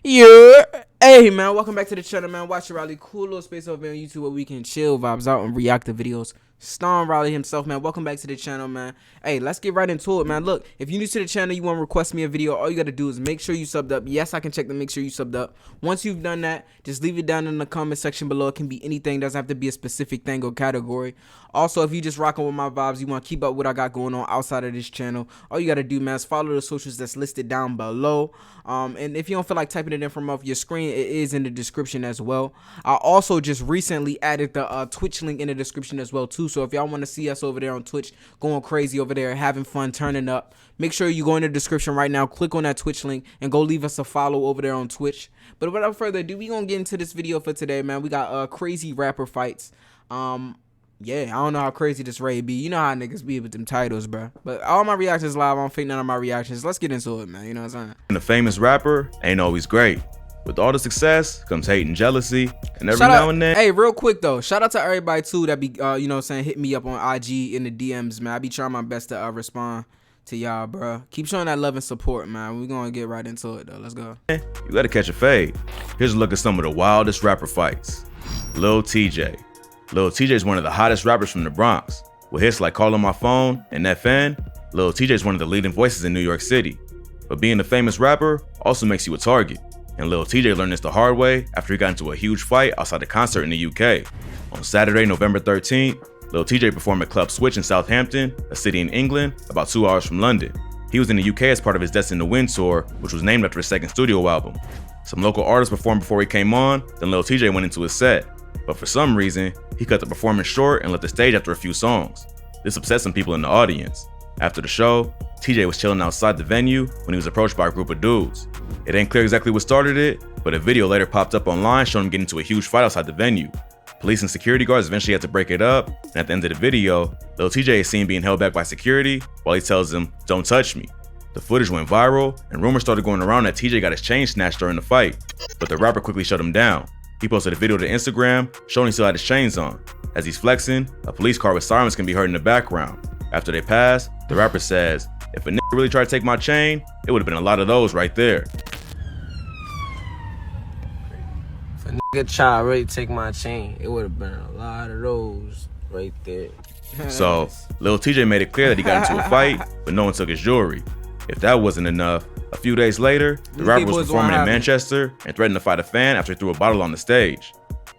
Yeah. Hey man, welcome back to the channel, man. Watch your Riley, cool little space over here on YouTube where we can chill, vibes out, and react to videos. Starring Riley himself, man. Welcome back to the channel, man. Hey, let's get right into it, man. Look, if you're new to the channel, you want to request me a video, all you gotta do is make sure you subbed up. Yes, I can check to make sure you subbed up. Once you've done that, just leave it down in the comment section below. It can be anything, doesn't have to be a specific thing or category. Also, if you just rocking with my vibes, you want to keep up what I got going on outside of this channel, all you gotta do, man, is follow the socials that's listed down below. And if you don't feel like typing it in from off your screen, it is in the description as well. I also just recently added the Twitch link in the description as well too. So if y'all want to see us over there on Twitch, going crazy over there, having fun, turning up, make sure you go in the description right now, click on that Twitch link, and go leave us a follow over there on Twitch. But without further ado, we gonna get into this video for today, man. We got crazy rapper fights. Yeah, I don't know how crazy this raid be. You know how niggas be with them titles, bro. But all my reactions live. I don't fake none of my reactions. Let's get into it, man. You know what I'm saying? And a famous rapper ain't always great. With all the success comes hate and jealousy, and every now and then. Hey, real quick though, shout out to everybody too that be, you know what I'm saying, hit me up on IG in the DMs, man. I be trying my best to respond to y'all, bro. Keep showing that love and support, man. We gonna get right into it though. Let's go. You gotta catch a fade. Here's a look at some of the wildest rapper fights. Lil TJ. Lil TJ is one of the hottest rappers from the Bronx. With hits like Call on My Phone and FN, Lil TJ is one of the leading voices in New York City. But being a famous rapper also makes you a target. And Lil TJ learned this the hard way after he got into a huge fight outside a concert in the UK. On Saturday, November 13th, Lil TJ performed at Club Switch in Southampton, a city in England, about 2 hours from London. He was in the UK as part of his Destined to Win tour, which was named after his second studio album. Some local artists performed before he came on, then Lil TJ went into his set. But for some reason, he cut the performance short and left the stage after a few songs. This upset some people in the audience. After the show, TJ was chilling outside the venue when he was approached by a group of dudes. It ain't clear exactly what started it, but a video later popped up online showing him getting into a huge fight outside the venue. Police and security guards eventually had to break it up, and at the end of the video, Lil TJ is seen being held back by security while he tells them, "Don't touch me." The footage went viral, and rumors started going around that TJ got his chain snatched during the fight, but the rapper quickly shut him down. He posted a video to Instagram showing he still had his chains on. As he's flexing, a police car with sirens can be heard in the background. After they pass, the rapper says, "If a nigga really tried to take my chain, it would have been a lot of those right there." If a nigga tried to really take my chain, it would have been a lot of those right there. So, Lil TJ made it clear that he got into a fight, but no one took his jewelry. If that wasn't enough, a few days later, the rapper was performing in Manchester and threatened to fight a fan after he threw a bottle on the stage.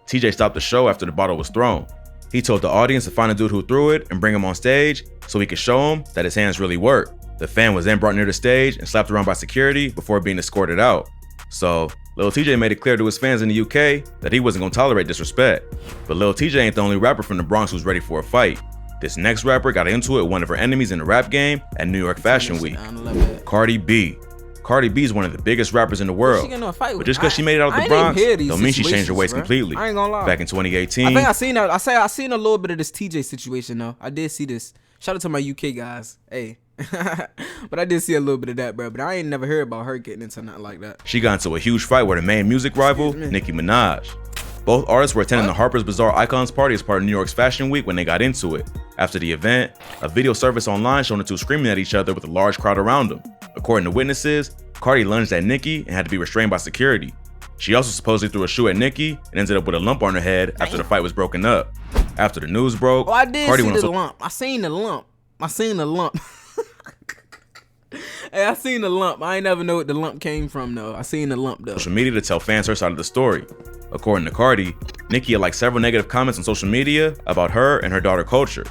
TJ stopped the show after the bottle was thrown. He told the audience to find a dude who threw it and bring him on stage so he could show him that his hands really work. The fan was then brought near the stage and slapped around by security before being escorted out. So, Lil TJ made it clear to his fans in the UK that he wasn't gonna tolerate disrespect. But Lil TJ ain't the only rapper from the Bronx who's ready for a fight. This next rapper got into it with one of her enemies in the rap game at New York Fashion Week. Cardi B. Cardi B is one of the biggest rappers in the world, but just because she made it out of the Bronx don't mean she changed her ways completely. I ain't gonna lie. Back in 2018, I think I seen that. I seen a little bit of this TJ situation though. I did see this. Shout out to my UK guys. Hey. But I did see a little bit of that, bro. But I ain't never heard about her getting into nothing like that. She got into a huge fight with her main music rival, Nicki Minaj. Both artists were attending the Harper's Bazaar Icons party as part of New York's Fashion Week when they got into it. After the event, a video surfaced online showing the two screaming at each other with a large crowd around them. According to witnesses, Cardi lunged at Nicki and had to be restrained by security. She also supposedly threw a shoe at Nicki and ended up with a lump on her head after the fight was broken up. After the news broke, I did Cardi see went the lump. I seen the lump. Hey, I seen the lump. I ain't never know what the lump came from though. I seen the lump though. Social media to tell fans her side of the story. According to Cardi, Nicki had liked several negative comments on social media about her and her daughter Culture.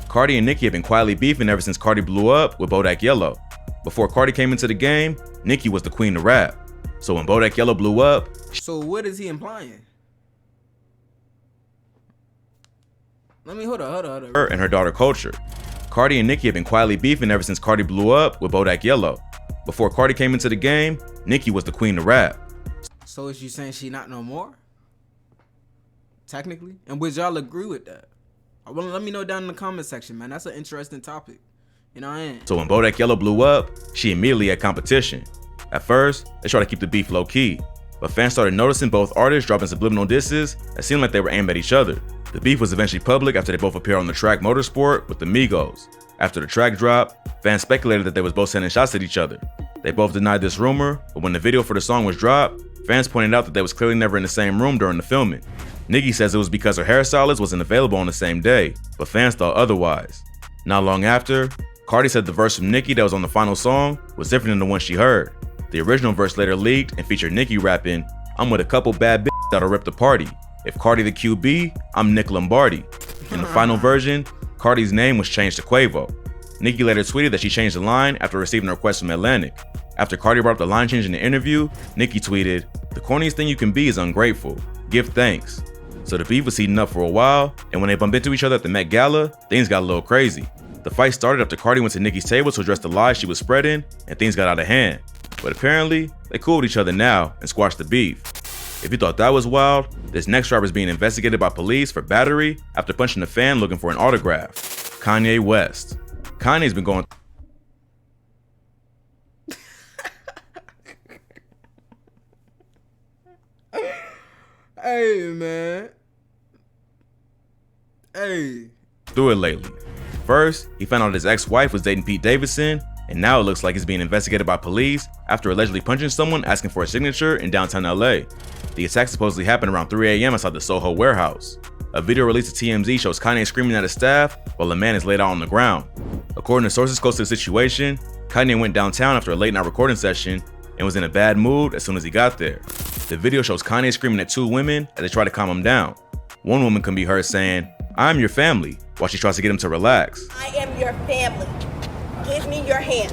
Cardi and Nicki have been quietly beefing ever since Cardi blew up with Bodak Yellow. Before Cardi came into the game, Nicki was the queen of rap. So when Bodak Yellow blew up, so what is he implying? Let me hold on. Her and her daughter Culture. Cardi and Nicki have been quietly beefing ever since Cardi blew up with Bodak Yellow. Before Cardi came into the game, Nicki was the queen of rap. So is you saying she not no more? Technically? And would y'all agree with that? Let me know down in the comment section, man. That's an interesting topic. You know what I mean? So when Bodak Yellow blew up, she immediately had competition. At first, they tried to keep the beef low key, but fans started noticing both artists dropping subliminal disses that seemed like they were aimed at each other. The beef was eventually public after they both appeared on the track Motorsport with the Migos. After the track dropped, fans speculated that they was both sending shots at each other. They both denied this rumor, but when the video for the song was dropped, Fans pointed out that they was clearly never in the same room during the filming. Nicki says it was because her hairstylist wasn't available on the same day, but fans thought otherwise. Not long after, Cardi said the verse from Nicki that was on the final song was different than the one she heard. The original verse later leaked and featured Nicki rapping, "I'm with a couple bad bitches that'll rip the party. If Cardi the QB, I'm Nick Lombardi." In the final version, Cardi's name was changed to Quavo. Nicki later tweeted that she changed the line after receiving a request from Atlantic. After Cardi brought up the line change in the interview, Nicki tweeted, "The corniest thing you can be is ungrateful. Give thanks." So the beef was heating up for a while, and when they bumped into each other at the Met Gala, things got a little crazy. The fight started after Cardi went to Nicki's table to address the lies she was spreading, and things got out of hand. But apparently, they cool with each other now and squashed the beef. If you thought that was wild, this next rapper is being investigated by police for battery after punching a fan looking for an autograph. Kanye West. Kanye's been going Hey, man. Hey. through it lately. First, he found out his ex-wife was dating Pete Davidson, and now it looks like he's being investigated by police after allegedly punching someone asking for a signature in downtown LA. The attack supposedly happened around 3 a.m. outside the Soho warehouse. A video released to TMZ shows Kanye screaming at his staff while a man is laid out on the ground. According to sources close to the situation, Kanye went downtown after a late night recording session and was in a bad mood as soon as he got there. The video shows Kanye screaming at two women as they try to calm him down. One woman can be heard saying, "I'm your family," while she tries to get him to relax. "I am your family. Give me your hand."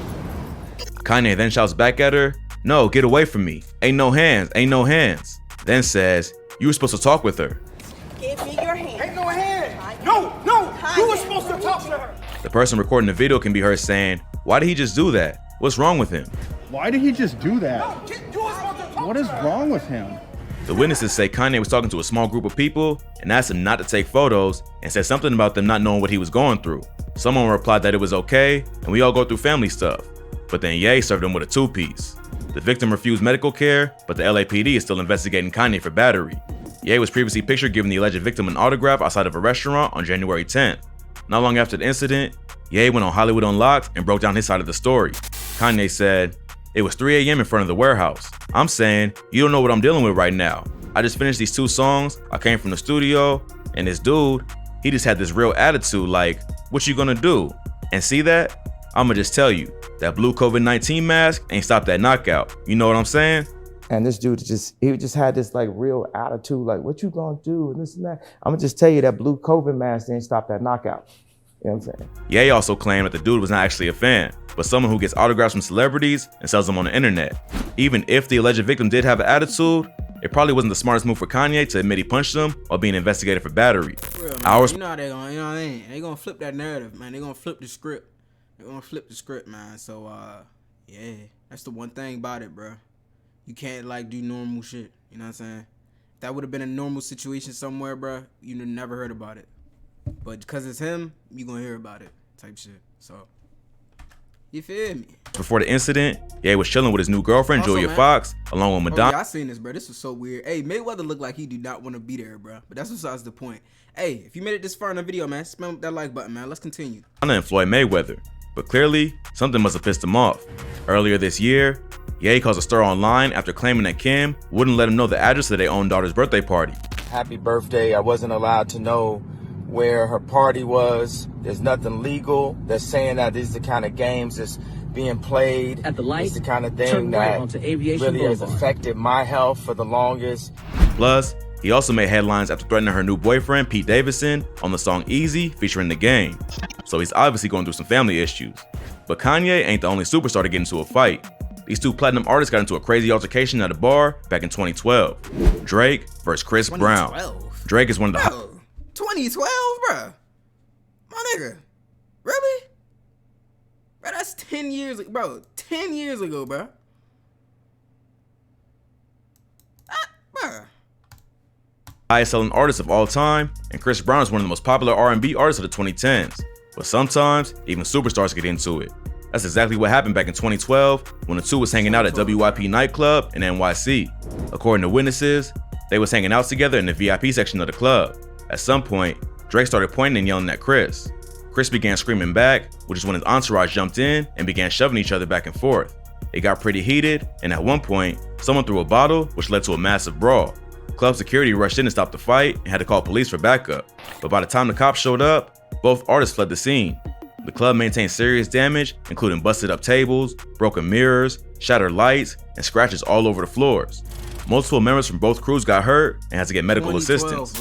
Kanye then shouts back at her, "No, get away from me. Ain't no hands, ain't no hands." Then says, "You were supposed to talk with her." "Give me your hand." Ain't no hand. No, you were supposed to talk to her. The person recording the video can be heard saying, "Why did he just do that? What's wrong with him?" Why did he just do that? You were supposed to talk What to is her. wrong with him? The witnesses say Kanye was talking to a small group of people and asked them not to take photos and said something about them not knowing what he was going through. Someone replied that it was okay and we all go through family stuff. But then Ye served him with a two-piece. The victim refused medical care, but the LAPD is still investigating Kanye for battery. Ye was previously pictured giving the alleged victim an autograph outside of a restaurant on January 10th. Not long after the incident, Ye went on Hollywood Unlocked and broke down his side of the story. Kanye said, "It was 3 a.m. in front of the warehouse. I'm saying, you don't know what I'm dealing with right now. I just finished these 2 songs, I came from the studio, and this dude, he just had this real attitude like, what you gonna do? And see that? I'ma just tell you, that blue COVID-19 mask ain't stopped that knockout. You know what I'm saying?" And this dude he just had this like real attitude, like, what you gonna do and this and that. I'm gonna just tell you that blue COVID mask didn't stop that knockout. You know what I'm saying? Ye also claimed that the dude was not actually a fan, but someone who gets autographs from celebrities and sells them on the internet. Even if the alleged victim did have an attitude, it probably wasn't the smartest move for Kanye to admit he punched him while being investigated for battery. Real, man. Hours You know how they gonna, you know what I mean? They gonna flip that narrative, man. They gonna flip the script. They gonna flip the script, man. So, yeah, that's the one thing about it, bro. You can't like do normal shit. You know what I'm saying? If that would have been a normal situation somewhere, bro, you'd have never heard about it. But because it's him, you gonna hear about it, type shit. So, you feel me? Before the incident, Ye was chilling with his new girlfriend, Also, Julia man. Fox, along with Oh, Madonna. yeah, I seen this, bro. This was so weird. Hey, Mayweather looked like he do not want to be there, bro. But that's besides the point. Hey, if you made it this far in the video, man, smash that like button, man. Let's continue. And Floyd Mayweather, but clearly something must have pissed him off. Earlier this year, Ye caused a stir online after claiming that Kim wouldn't let him know the address of their own daughter's birthday party. Happy birthday. I wasn't allowed to know where her party was. There's nothing legal. They're saying that these are the kind of games that's being played. At the light, it's the kind of turn thing right that onto Aviation really has Boulevard. affected my health for the longest. Plus, he also made headlines after threatening her new boyfriend, Pete Davidson, on the song Easy featuring The Game. So he's obviously going through some family issues. But Kanye ain't the only superstar to get into a fight. These two platinum artists got into a crazy altercation at a bar back in 2012. Drake versus Chris Brown. 2012? Drake is one of the Bro, 2012, bro. My nigga. Really? Bro, that's 10 years ago. Bro, 10 years ago, bro. Bro. highest selling artists of all time, and Chris Brown is one of the most popular R&B artists of the 2010s. But sometimes, even superstars get into it. That's exactly what happened back in 2012 when the two was hanging out at WYP nightclub in NYC. According to witnesses, they was hanging out together in the VIP section of the club. At some point, Drake started pointing and yelling at Chris. Chris began screaming back, which is when his entourage jumped in and began shoving each other back and forth. It got pretty heated, and at one point, Someone threw a bottle, which led to a massive brawl. Club security rushed in to stop the fight and had to call police for backup. But by the time the cops showed up, both artists fled the scene. The club maintained serious damage, including busted up tables, broken mirrors, shattered lights, and scratches all over the floors. Multiple members from both crews got hurt and had to get medical assistance.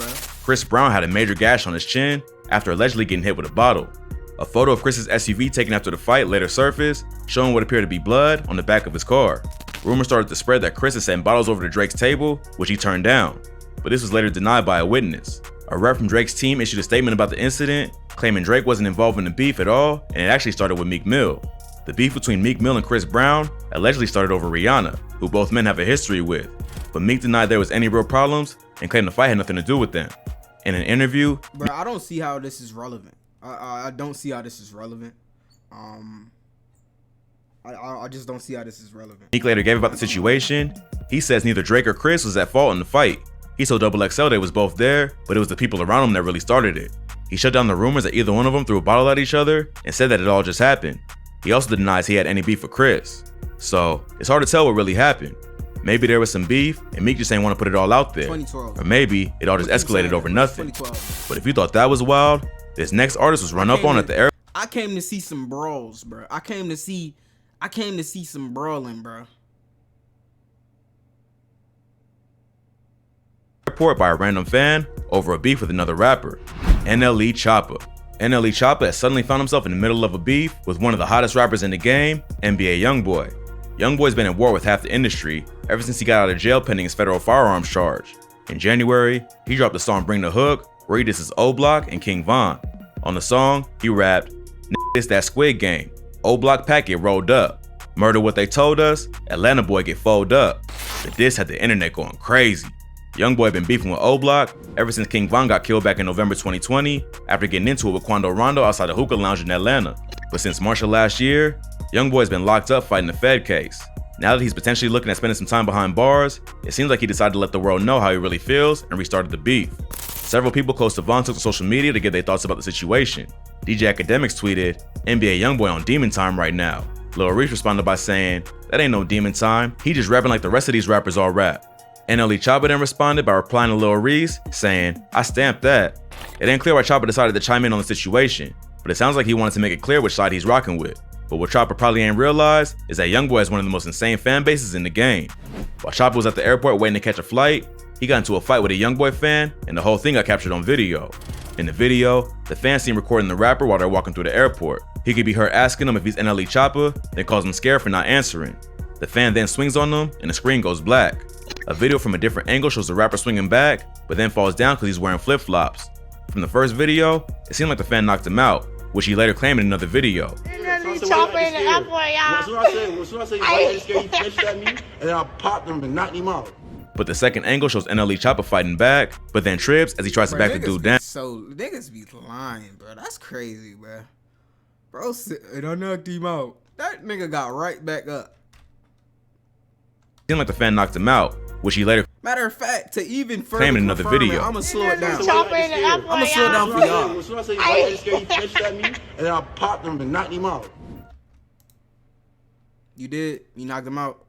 Chris Brown had a major gash on his chin after allegedly getting hit with a bottle. A photo of Chris's SUV taken after the fight later surfaced, showing what appeared to be blood on the back of his car. Rumors started to spread that Chris had sent bottles over to Drake's table, which he turned down, but this was later denied by a witness. A rep from Drake's team issued a statement about the incident, claiming Drake wasn't involved in the beef at all, and it actually started with Meek Mill. The beef between Meek Mill and Chris Brown allegedly started over Rihanna, who both men have a history with, but Meek denied there was any real problems and claimed the fight had nothing to do with them. In an interview, bro, I don't see how this is relevant. I don't see how this is relevant. I just don't see how this is relevant. Meek later gave about the situation. He says neither Drake or Chris was at fault in the fight. He told XXL they was both there, but it was the people around him that really started it. He shut down the rumors that either one of them threw a bottle at each other and said that it all just happened. He also denies he had any beef with Chris. So it's hard to tell what really happened. Maybe there was some beef and Meek just ain't want to put it all out there. 2012. Or maybe it all just escalated over nothing. But if you thought that was wild, this next artist was run up on at the airport. I came to see some brawls, bro. I came to see some brawling, bro. Airport by a random fan over a beef with another rapper, NLE Chopper. NLE Chopper has suddenly found himself in the middle of a beef with one of the hottest rappers in the game, NBA Youngboy. Youngboy's been at war with half the industry ever since he got out of jail pending his federal firearms charge. In January, he dropped the song Bring the Hook, where he disses O-Block and King Von. On the song, he rapped, "It's that Squid Game. O-Block pack get rolled up. Murder what they told us, Atlanta boy get folded up." The diss had the internet going crazy. Youngboy been beefing with O-Block ever since King Von got killed back in November 2020 after getting into it with Quando Rondo outside a hookah lounge in Atlanta. But since March of last year, Youngboy's been locked up fighting the Fed case. Now that he's potentially looking at spending some time behind bars, it seems like he decided to let the world know how he really feels and restarted the beef. Several people close to Von took to social media to give their thoughts about the situation. DJ Academics tweeted, "NBA Youngboy on demon time right now." Lil Reese responded by saying, "That ain't no demon time, he just rapping like the rest of these rappers all rap." NLE Chopper then responded by replying to Lil Reese, saying, "I stamped that." It ain't clear why Chopper decided to chime in on the situation, but it sounds like he wanted to make it clear which side he's rocking with. But what Chopper probably ain't realized is that Youngboy is one of the most insane fan bases in the game. While Chopper was at the airport waiting to catch a flight, he got into a fight with a Youngboy fan, and the whole thing got captured on video. In the video, the fan seen recording the rapper while they're walking through the airport. He could be heard asking him if he's NLE Chopper, then calls him scared for not answering. The fan then swings on him, and the screen goes black. A video from a different angle shows the rapper swinging back, but then falls down because he's wearing flip-flops. From the first video, it seemed like the fan knocked him out, which he later claimed in another video. Chopper in the airport, y'all. As soon as I say why you scared, he flinched at me, and then I popped him and knocked him out. But the second angle shows NLE Chopper fighting back, but then trips as he tries to back the dude down. So niggas be lying, bro. That's crazy, bro. Bro, and I knocked him out. That nigga got right back up. It seemed like the fan knocked him out, which he later Matter of fact, to even further claimed in another video. I'ma slow it down. Chopper in the airport, I'ma slow it down for y'all. As soon as I say why you scared, he flinched at me, and then I popped him and knocked him out. You did? You knocked him out?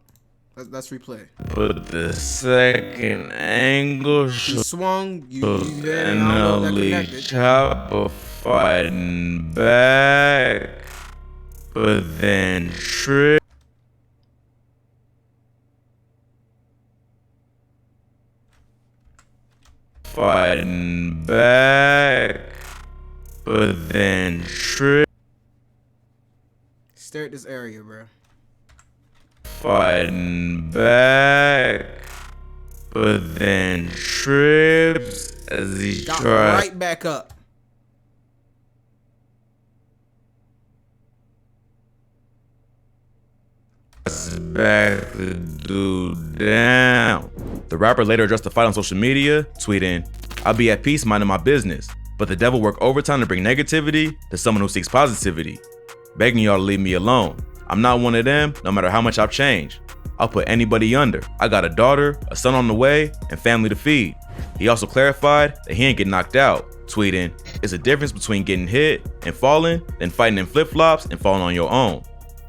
Let's replay. But the second angle You shows swung, you hit, and I don't know if that NLE connected. Chopper fighting back, but then tripped. Fighting back, but then tripped. Stare at this area, bro. Fighting back, but then trips as he Got tries right back up. to back the dude down. The rapper later addressed the fight on social media, tweeting, "I'll be at peace minding my business, but the devil work overtime to bring negativity to someone who seeks positivity. Begging y'all to leave me alone. I'm not one of them, no matter how much I've changed. I'll put anybody under. I got a daughter, a son on the way, and family to feed." He also clarified that he ain't get knocked out, tweeting, "It's a difference between getting hit and falling than fighting in flip-flops and falling on your own.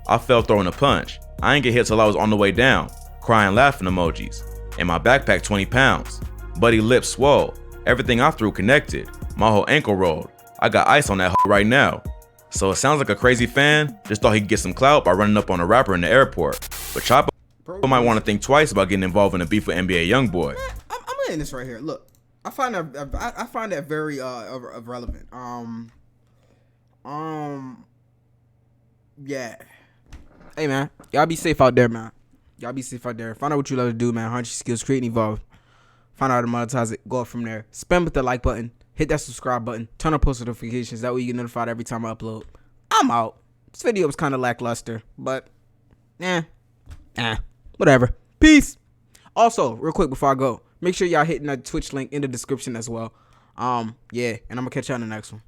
I fell throwing a punch. I ain't get hit till I was on the way down. crying laughing emojis. In my backpack 20 pounds. Buddy lips swole. Everything I threw connected. My whole ankle rolled. I got ice on that hoe right now. So it sounds like a crazy fan just thought he could get some clout by running up on a rapper in the airport. But Chopper might want to think twice about getting involved in a beef with NBA Youngboy. I'm in this right here. Look, I find that very irrelevant. Yeah. Hey man, y'all be safe out there, man. Y'all be safe out there. Find out what you love to do, man. Harness your skills, create and evolve. Find out how to monetize it. Go up from there. Spam with the like button. Hit that subscribe button. Turn on post notifications. That way you get notified every time I upload. I'm out. This video was kind of lackluster, but whatever. Peace. Also, real quick before I go, make sure y'all hitting that Twitch link in the description as well. Yeah, and I'm gonna catch y'all in the next one.